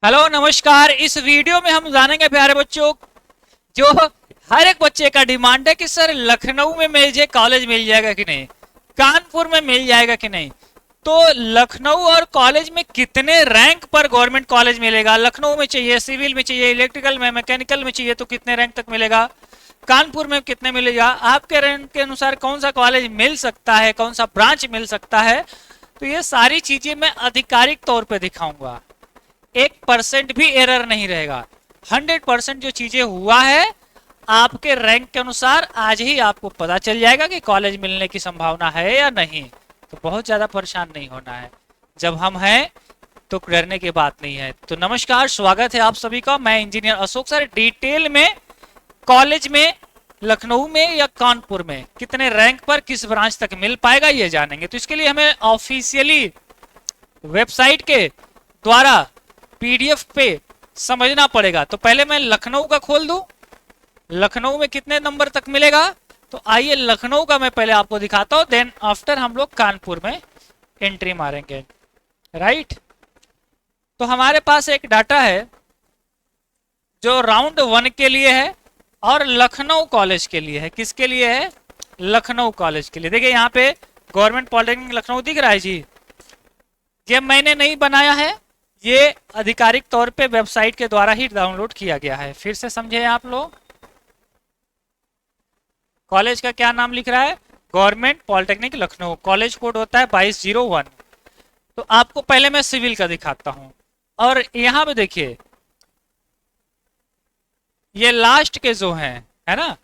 Hello नमस्कार। इस video में हम जानेंगे प्यारे बच्चों, जो हर एक बच्चे का डिमांड है कि सर लखनऊ में मुझे कॉलेज मिल जाएगा कि नहीं, कानपुर में मिल जाएगा कि नहीं। तो लखनऊ और कॉलेज में कितने रैंक पर गवर्नमेंट कॉलेज मिलेगा, लखनऊ में चाहिए, सिविल में चाहिए, इलेक्ट्रिकल में, मैकेनिकल में चाहिए तो कितने रैंक तक मिलेगा, कानपुर में कितने मिलेगा, आपके रैंक के अनुसार कौन सा कॉलेज मिल सकता है, कौन सा ब्रांच मिल सकता है। तो ये सारी चीजें मैं आधिकारिक तौर पे दिखाऊंगा, 1% भी एरर नहीं रहेगा। 100% जो चीजें हुआ है आपके रैंक के अनुसार आज ही आपको पता चल जाएगा कि कॉलेज मिलने की संभावना है या नहीं। तो बहुत ज्यादा परेशान नहीं होना है, जब हम हैं तो डरने की बात नहीं है। तो नमस्कार, स्वागत है आप सभी का। मैं इंजीनियर अशोक सर डिटेल में कॉलेज में लखनऊ में या कानपुर में कितने रैंक पर किस ब्रांच तक मिल पाएगा ये जानेंगे। तो इसके लिए हमें ऑफिशियली वेबसाइट के द्वारा पीडीएफ पे समझना पड़ेगा। तो पहले मैं लखनऊ का खोल दूं, लखनऊ में कितने नंबर तक मिलेगा। तो आइए लखनऊ का मैं पहले आपको दिखाता हूं, देन आफ्टर हम लोग कानपुर में एंट्री मारेंगे। राइट, तो हमारे पास एक डाटा है जो राउंड 1 के लिए है और लखनऊ कॉलेज के लिए है। किसके लिए है? लखनऊ कॉलेज के लिए। देखिए यहाँ पे गवर्नमेंट पॉलिटेक्निक लखनऊ दिख रहा है जी, ये मैंने नहीं बनाया है, ये आधिकारिक तौर पे वेबसाइट के द्वारा ही डाउनलोड किया गया है। फिर से समझे आप लोग, कॉलेज का क्या नाम लिख रहा है? Government polytechnic Lucknow. College code होता है 2201। तो आपको पहले मैं सिविल का दिखाता हूं, और यहां पे देखिए ये लास्ट के जो हैं, है ना,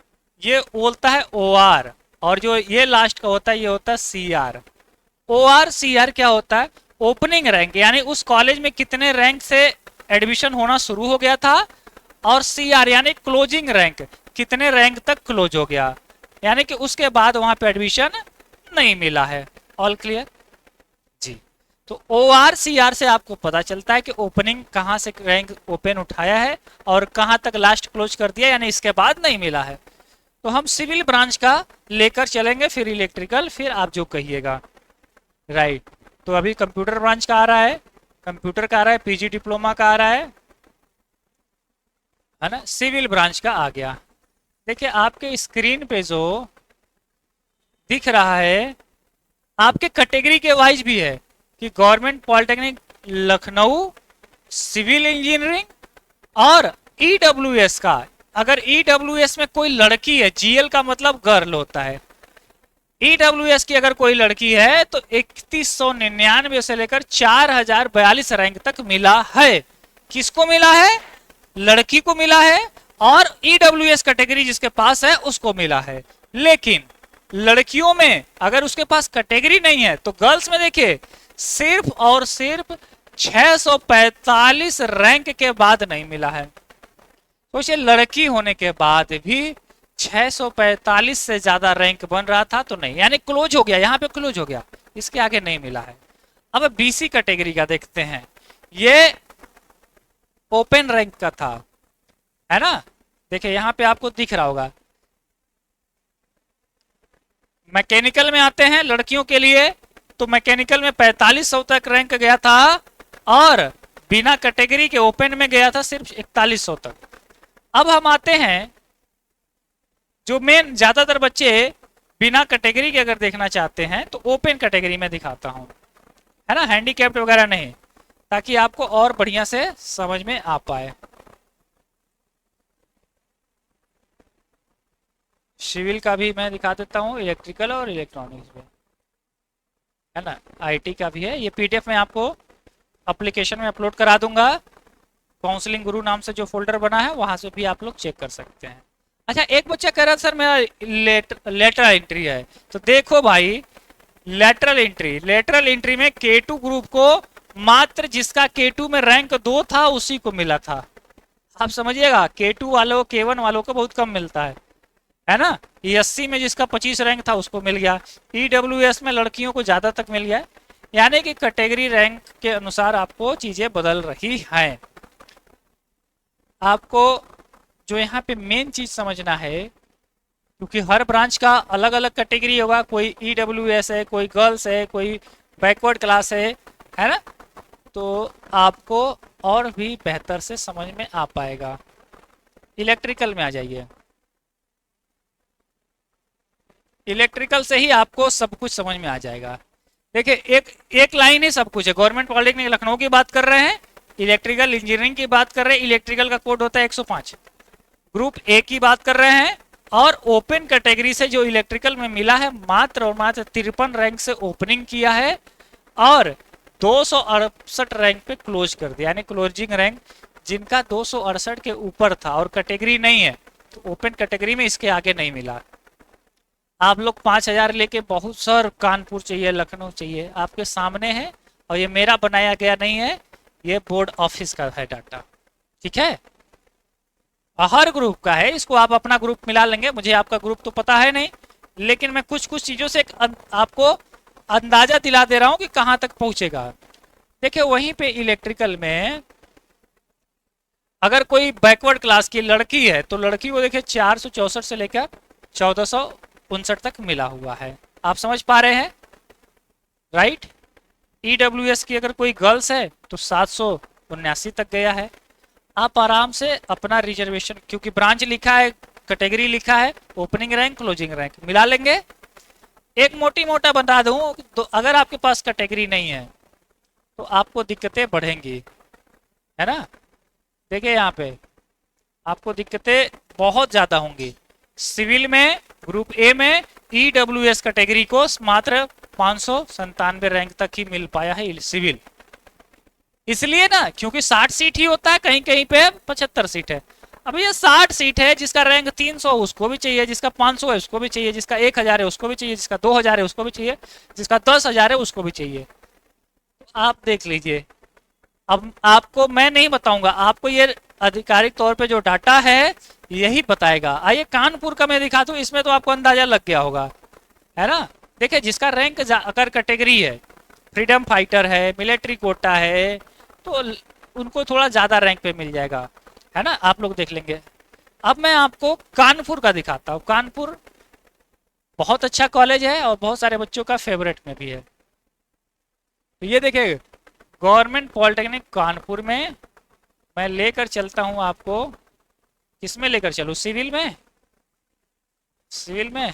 ये बोलता है OR, और जो ये लास्ट का होता है ये होता है CR। OR CR क्या होता है? ओपनिंग रैंक, यानी उस कॉलेज में कितने रैंक से एडमिशन होना शुरू हो गया था, और CR यानी क्लोजिंग रैंक, कितने रैंक तक क्लोज हो गया, यानी कि उसके बाद वहां पे एडमिशन नहीं मिला है। ऑल क्लियर जी। तो OR CR से आपको पता चलता है कि ओपनिंग कहां से रैंक ओपन उठाया है और कहां तक लास्ट क्लोज कर दिया, यानी इसके बाद नहीं मिला है। तो हम सिविल ब्रांच का लेकर चलेंगे, फिर इलेक्ट्रिकल, फिर आप जो कहिएगा। राइट, तो अभी कंप्यूटर ब्रांच का आ रहा है, कंप्यूटर का आ रहा है, पीजी डिप्लोमा का आ रहा है ना, सिविल ब्रांच का आ गया। देखिए आपके स्क्रीन पे जो दिख रहा है आपके कैटेगरी के वाइज भी है कि government polytechnic Lucknow civil engineering, और EWS का, अगर EWS में कोई लड़की है, GL का मतलब गर्ल होता है, EWS की अगर कोई लड़की है तो 3199 से लेकर 4042 रैंक तक मिला है। किसको मिला है? लड़की को मिला है, और EWS कैटेगरी जिसके पास है उसको मिला है। लेकिन लड़कियों में अगर उसके पास कैटेगरी नहीं है तो गर्ल्स में देखिए सिर्फ और सिर्फ 645 रैंक के बाद नहीं मिला है। सोचिए, लड़की होने के बाद भी 645 से ज्यादा रैंक बन रहा था तो नहीं, यानी क्लोज हो गया, यहाँ पे क्लोज हो गया, इसके आगे नहीं मिला है। अब BC कैटेगरी का देखते हैं, ये ओपन रैंक का था, है ना। देखिए यहाँ पे आपको दिख रहा होगा। मैकेनिकल में आते हैं लड़कियों के लिए, तो मैकेनिकल में 4500 तक रैंक गया था, और बिना कैटेगरी के ओपन में गया था सिर्फ 4100 तक। अब हम आते हैं जो मेन ज्यादातर बच्चे बिना कैटेगरी के अगर देखना चाहते हैं तो ओपन कैटेगरी में दिखाता हूं, है ना, हैंडीकैप्ड वगैरह नहीं, ताकि आपको और बढ़िया से समझ में आ पाए। सिविल का भी मैं दिखा देता हूं, इलेक्ट्रिकल और इलेक्ट्रॉनिक्स में, है ना, IT का भी है। ये PDF में आपको एप्लीकेशन में अपलोड करा दूंगा, काउंसलिंग गुरु नाम से जो फोल्डर बना है वहां से भी आप लोग चेक कर सकते हैं। अच्छा, एक बच्चा कह रहा सर मेरा लेटरल एंट्री है, तो देखो भाई लेटरल एंट्री में K2 ग्रुप को मात्र जिसका K2 में रैंक 2 था उसी को मिला था। आप समझिएगा, K2 वालों K1 वालों को बहुत कम मिलता है ना। SC में जिसका 25 रैंक था उसको मिल गया, EWS में लड़कियों को ज्यादा तक मिल गया, यानी कि कैटेगरी रैंक के अनुसार आपको चीजें बदल रही हैं। आपको जो यहाँ पे मेन चीज समझना है, क्योंकि हर ब्रांच का अलग अलग कैटेगरी होगा, कोई EWS है, कोई गर्ल्स है, कोई बैकवर्ड क्लास है ना, तो आपको और भी बेहतर से समझ में आ पाएगा। इलेक्ट्रिकल में आ जाइए। इलेक्ट्रिकल से ही आपको सब कुछ समझ में आ जाएगा। देखिए एक एक लाइन ही सब कुछ है। गवर्नमेंट पॉलिटेक्निक लखनऊ की बात कर रहे हैं, इलेक्ट्रिकल इंजीनियरिंग की बात कर रहे हैं, इलेक्ट्रिकल का कोड होता है 105। ग्रुप ए की बात कर रहे हैं, और ओपन कैटेगरी से जो इलेक्ट्रिकल में मिला है मात्र और मात्र 53 रैंक से ओपनिंग किया है और 268 रैंक पे क्लोज कर दिया, यानी क्लोजिंग रैंक जिनका 268 के ऊपर था और कैटेगरी नहीं है, तो ओपन कैटेगरी में इसके आगे नहीं मिला। आप लोग 5000 लेके बहुत सर कानपुर चाहिए, लखनऊ चाहिए, आपके सामने है, और ये मेरा बनाया गया नहीं है, ये बोर्ड ऑफिस का है डाटा, ठीक है। हर ग्रुप का है, इसको आप अपना ग्रुप मिला लेंगे, मुझे आपका ग्रुप तो पता है नहीं, लेकिन मैं कुछ कुछ चीजों से आपको अंदाजा दिला दे रहा हूं कि कहां तक पहुंचेगा। देखिए वहीं पे इलेक्ट्रिकल में अगर कोई बैकवर्ड क्लास की लड़की है तो लड़की को देखिए 464 से लेकर 1459 तक मिला हुआ है। आप समझ पा रहे हैं, राइट। ईडब्ल्यूएस की अगर कोई गर्ल्स है तो 779 तक गया है। आप आराम से अपना रिजर्वेशन, क्योंकि ब्रांच लिखा है, कैटेगरी लिखा है, ओपनिंग रैंक क्लोजिंग रैंक मिला लेंगे। एक मोटी मोटा बता दूं तो अगर आपके पास कैटेगरी नहीं है तो आपको दिक्कतें बढ़ेंगी, है ना। देखिए यहाँ पे आपको दिक्कतें बहुत ज्यादा होंगी। सिविल में ग्रुप ए में ईडब्ल्यूएस कैटेगरी को मात्र 597 रैंक तक ही मिल पाया है सिविल, इसलिए ना क्योंकि 60 सीट ही होता है, कहीं कहीं पे 75 सीट है। अब ये 60 सीट है, जिसका रैंक 300 उसको भी चाहिए, जिसका 500 है उसको भी चाहिए, जिसका 1000 है उसको भी चाहिए, जिसका 2000 है उसको भी चाहिए, जिसका 10,000 है उसको भी चाहिए। आप देख लीजिए, अब आपको मैं नहीं बताऊंगा, आपको ये आधिकारिक तौर पे जो डाटा है यही बताएगा। आइए कानपुर का मैं दिखा दूं, इसमें तो आपको अंदाजा लग गया होगा, है ना। देखिए जिसका रैंक अगर कैटेगरी है, फ्रीडम फाइटर है, मिलिट्री कोटा है, तो उनको थोड़ा ज्यादा रैंक पे मिल जाएगा, है ना। आप लोग देख लेंगे। अब मैं आपको कानपुर का दिखाता हूँ। कानपुर बहुत अच्छा कॉलेज है और बहुत सारे बच्चों का फेवरेट में भी है। तो ये देखिए गवर्नमेंट पॉलिटेक्निक कानपुर में मैं लेकर चलता हूँ आपको। किसमें लेकर चलूँ, सिविल में, सिविल में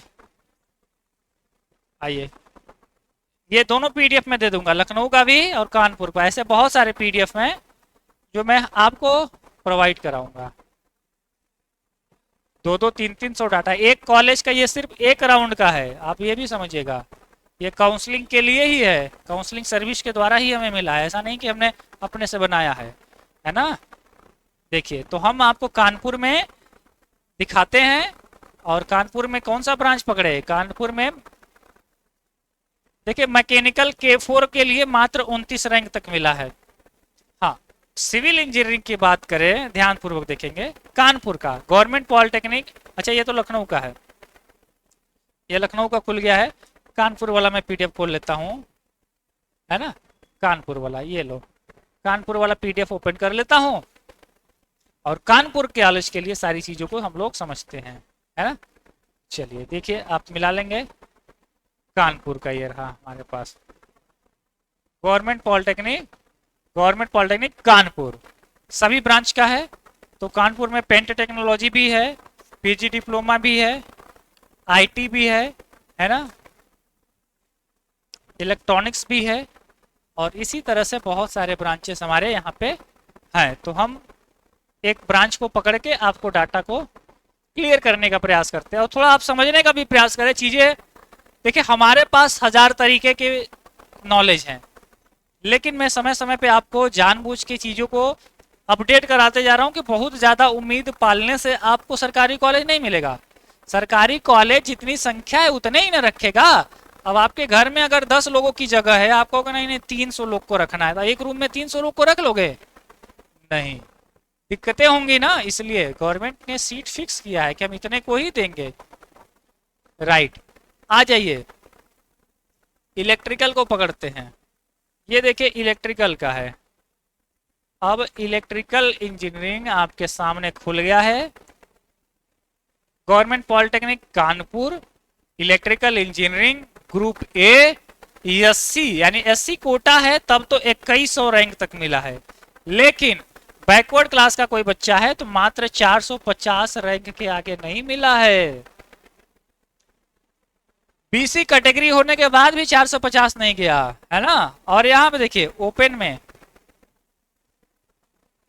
आइए। ये दोनों पीडीएफ में दे दूंगा, लखनऊ का भी और कानपुर का। ऐसे बहुत सारे पीडीएफ में जो मैं आपको प्रोवाइड कराऊंगा। 200-300 डाटा एक कॉलेज का, ये सिर्फ एक राउंड का है, आप ये भी समझिएगा। ये काउंसलिंग के लिए ही है, काउंसलिंग सर्विस के द्वारा ही हमें मिला है, ऐसा नहीं कि हमने अपने से बनाया है ना। देखिए तो हम आपको कानपुर में दिखाते हैं। और कानपुर में कौन सा ब्रांच पकड़े, कानपुर में देखिए मैकेनिकल K4 के लिए मात्र 29 रैंक तक मिला है। हाँ, सिविल इंजीनियरिंग की बात करें, ध्यानपूर्वक देखेंगे, कानपुर का गवर्नमेंट पॉलिटेक्निक, अच्छा ये तो लखनऊ का है, ये लखनऊ का खुल गया है। कानपुर वाला मैं पीडीएफ खोल लेता हूँ, है ना। कानपुर वाला ये लो, कानपुर वाला पीडीएफ ओपन कर लेता हूँ और कानपुर के कॉलेज के लिए सारी चीजों को हम लोग समझते हैं, है ना। चलिए देखिए आप मिला लेंगे। कानपुर का ये रहा हमारे पास गवर्नमेंट पॉलिटेक्निक कानपुर, सभी ब्रांच का है। तो कानपुर में पेंट टेक्नोलॉजी भी है, पीजी डिप्लोमा भी है, आईटी भी है ना, इलेक्ट्रॉनिक्स भी है, और इसी तरह से बहुत सारे ब्रांचेस हमारे यहाँ पे हैं। तो हम एक ब्रांच को पकड़ के आपको डाटा को क्लियर करने का प्रयास करते हैं और थोड़ा आप समझने का भी प्रयास करें चीजें। देखिए हमारे पास 1000 तरीके के नॉलेज हैं, लेकिन मैं समय समय पे आपको जानबूझ के चीजों को अपडेट कराते जा रहा हूं कि बहुत ज्यादा उम्मीद पालने से आपको सरकारी कॉलेज नहीं मिलेगा। सरकारी कॉलेज जितनी संख्या है उतने ही न रखेगा। अब आपके घर में अगर 10 लोगों की जगह है, आपको नहीं 300 लोग को रखना है, तो एक रूम में 300 लोग को रख लोगे? नहीं, दिक्कतें होंगी ना। इसलिए गवर्नमेंट ने सीट फिक्स किया है कि हम इतने को ही देंगे, राइट। आ जाइए इलेक्ट्रिकल को पकड़ते हैं। ये देखिए इलेक्ट्रिकल का है। अब इलेक्ट्रिकल इंजीनियरिंग आपके सामने खुल गया है। Government polytechnic Kanpur, electrical engineering group ए, एससी यानी एससी कोटा है तब तो 2100 रैंक तक मिला है, लेकिन बैकवर्ड क्लास का कोई बच्चा है तो मात्र 450 रैंक के आगे नहीं मिला है। बीसी कैटेगरी होने के बाद भी 450 नहीं गया है ना। और यहां पे देखिए ओपन में,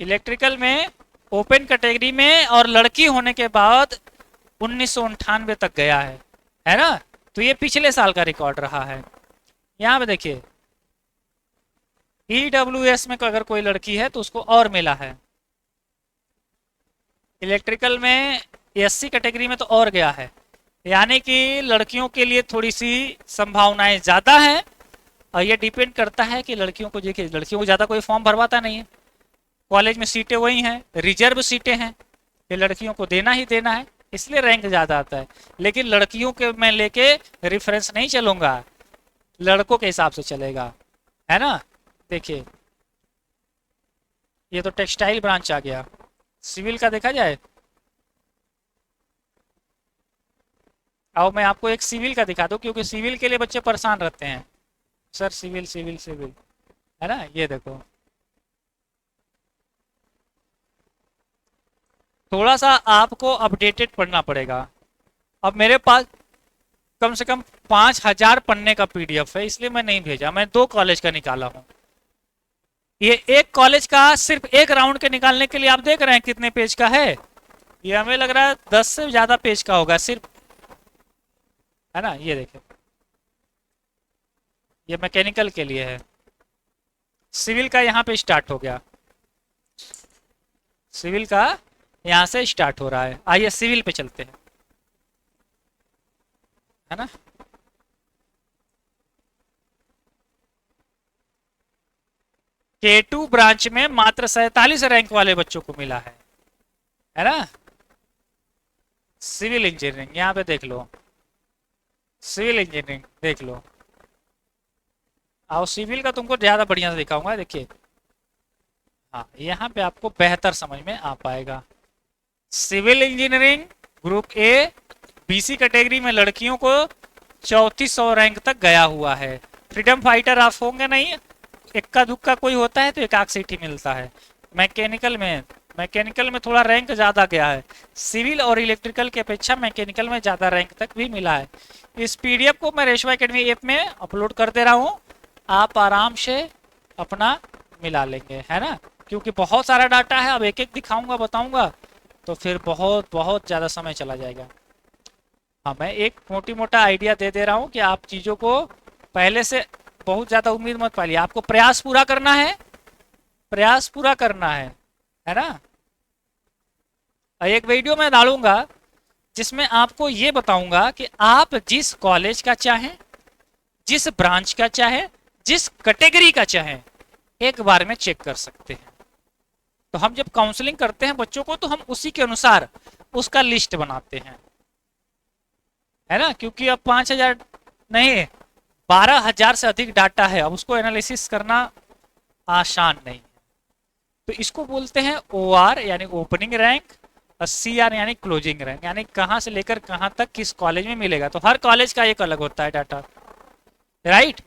इलेक्ट्रिकल में ओपन कैटेगरी में और लड़की होने के बाद 1998 तक गया है ना। तो ये पिछले साल का रिकॉर्ड रहा है। यहाँ पे देखिए ईडब्ल्यूएस में अगर कोई लड़की है तो उसको और मिला है, इलेक्ट्रिकल में एससी कैटेगरी में तो और गया है, यानी कि लड़कियों के लिए थोड़ी सी संभावनाएं ज़्यादा हैं। और ये डिपेंड करता है कि लड़कियों को, देखिए लड़कियों को ज़्यादा कोई फॉर्म भरवाता नहीं है, कॉलेज में सीटें वही हैं, रिजर्व सीटें हैं, ये लड़कियों को देना ही देना है, इसलिए रैंक ज़्यादा आता है। लेकिन लड़कियों के मैं लेके रेफरेंस नहीं चलूँगा, लड़कों के हिसाब से चलेगा, है ना। देखिए ये तो टेक्सटाइल ब्रांच आ गया। सिविल का देखा जाए, आओ मैं आपको एक सिविल का दिखा दूं, क्योंकि सिविल के लिए बच्चे परेशान रहते हैं, सर सिविल सिविल सिविल, है ना। ये देखो थोड़ा सा आपको अपडेटेड पढ़ना पड़ेगा। अब मेरे पास कम से कम 5000 पन्ने का पीडीएफ है, इसलिए मैं नहीं भेजा, मैं 2 कॉलेज का निकाला हूं। ये एक कॉलेज का सिर्फ एक राउंड के निकालने के लिए आप देख रहे हैं कितने पेज का है। ये हमें लग रहा है 10 से ज्यादा पेज का होगा सिर्फ, है ना। ये देखिए ये मैकेनिकल के लिए है। सिविल का यहाँ पे स्टार्ट हो गया, सिविल का यहाँ से स्टार्ट हो रहा है। आइए सिविल पे चलते हैं, है ना। K2 ब्रांच में मात्र 47 रैंक वाले बच्चों को मिला है ना। सिविल इंजीनियरिंग यहाँ पे देख लो, सिविल इंजीनियरिंग देख लो। आओ सिविल का तुमको ज्यादा बढ़िया से दिखाऊंगा। देखिए हाँ यहाँ पे आपको बेहतर समझ में आ पाएगा। Civil engineering group A BC category में लड़कियों को 3400 रैंक तक गया हुआ है। फ्रीडम फाइटर आप होंगे नहीं, इक्का दुक्का कोई होता है तो एक आध सीट ही मिलता है। मैकेनिकल में थोड़ा रैंक ज़्यादा गया है, सिविल और इलेक्ट्रिकल की अपेक्षा मैकेनिकल में ज़्यादा रैंक तक भी मिला है। इस पीडीएफ को मैं रेशवा एकेडमी ऐप में अपलोड कर दे रहा हूँ, आप आराम से अपना मिला लेंगे, है ना। क्योंकि बहुत सारा डाटा है, अब एक एक दिखाऊंगा बताऊंगा तो फिर बहुत ज़्यादा समय चला जाएगा। हाँ मैं एक मोटी मोटा आइडिया दे दे रहा हूँ कि आप चीज़ों को पहले से बहुत ज़्यादा उम्मीद मत पालिए, आपको प्रयास पूरा करना है, प्रयास पूरा करना है ना। एक वीडियो मैं डालूंगा जिसमें आपको ये बताऊंगा कि आप जिस कॉलेज का चाहें, जिस ब्रांच का चाहें, जिस कैटेगरी का चाहें, एक बार में चेक कर सकते हैं। तो हम जब काउंसलिंग करते हैं बच्चों को तो हम उसी के अनुसार उसका लिस्ट बनाते हैं, है ना। क्योंकि अब 5000 नहीं 12,000 से अधिक डाटा है, अब उसको एनालिसिस करना आसान नहीं। तो इसको बोलते हैं OR यानी ओपनिंग रैंक, और CR यानी क्लोजिंग रैंक, यानी कहाँ से लेकर कहाँ तक किस कॉलेज में मिलेगा। तो हर कॉलेज का एक अलग होता है डाटा, राइट।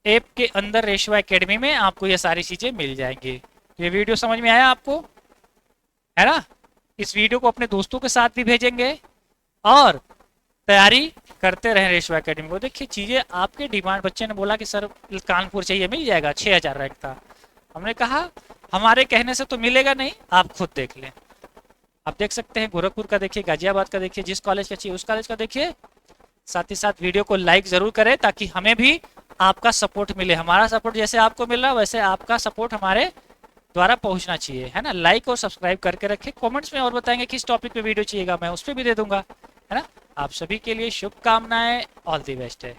ऐप के अंदर रेशवा एकेडमी में आपको ये सारी चीजें मिल जाएंगी। ये वीडियो समझ में आया आपको, है ना। इस वीडियो को अपने दोस्तों के साथ भी भेजेंगे और तैयारी करते रहे रेशवा एकेडमी को। देखिए चीजें आपके डिमांड, बच्चे ने बोला कि सर कानपुर चाहिए, मिल जाएगा, 6000 रैंक था। हमने कहा हमारे कहने से तो मिलेगा नहीं, आप खुद देख लें। आप देख सकते हैं गोरखपुर का देखिए, गाजियाबाद का देखिए, जिस कॉलेज का चाहिए उस कॉलेज का देखिए। साथ ही साथ वीडियो को लाइक जरूर करें ताकि हमें भी आपका सपोर्ट मिले। हमारा सपोर्ट जैसे आपको मिल रहा वैसे आपका सपोर्ट हमारे द्वारा पहुंचना चाहिए, है ना। लाइक और सब्सक्राइब करके रखें, कमेंट्स में और बताएंगे किस टॉपिक पे वीडियो चाहिएगा, मैं उस पर भी दे दूंगा, है ना। आप सभी के लिए शुभकामनाएं, ऑल द बेस्ट है।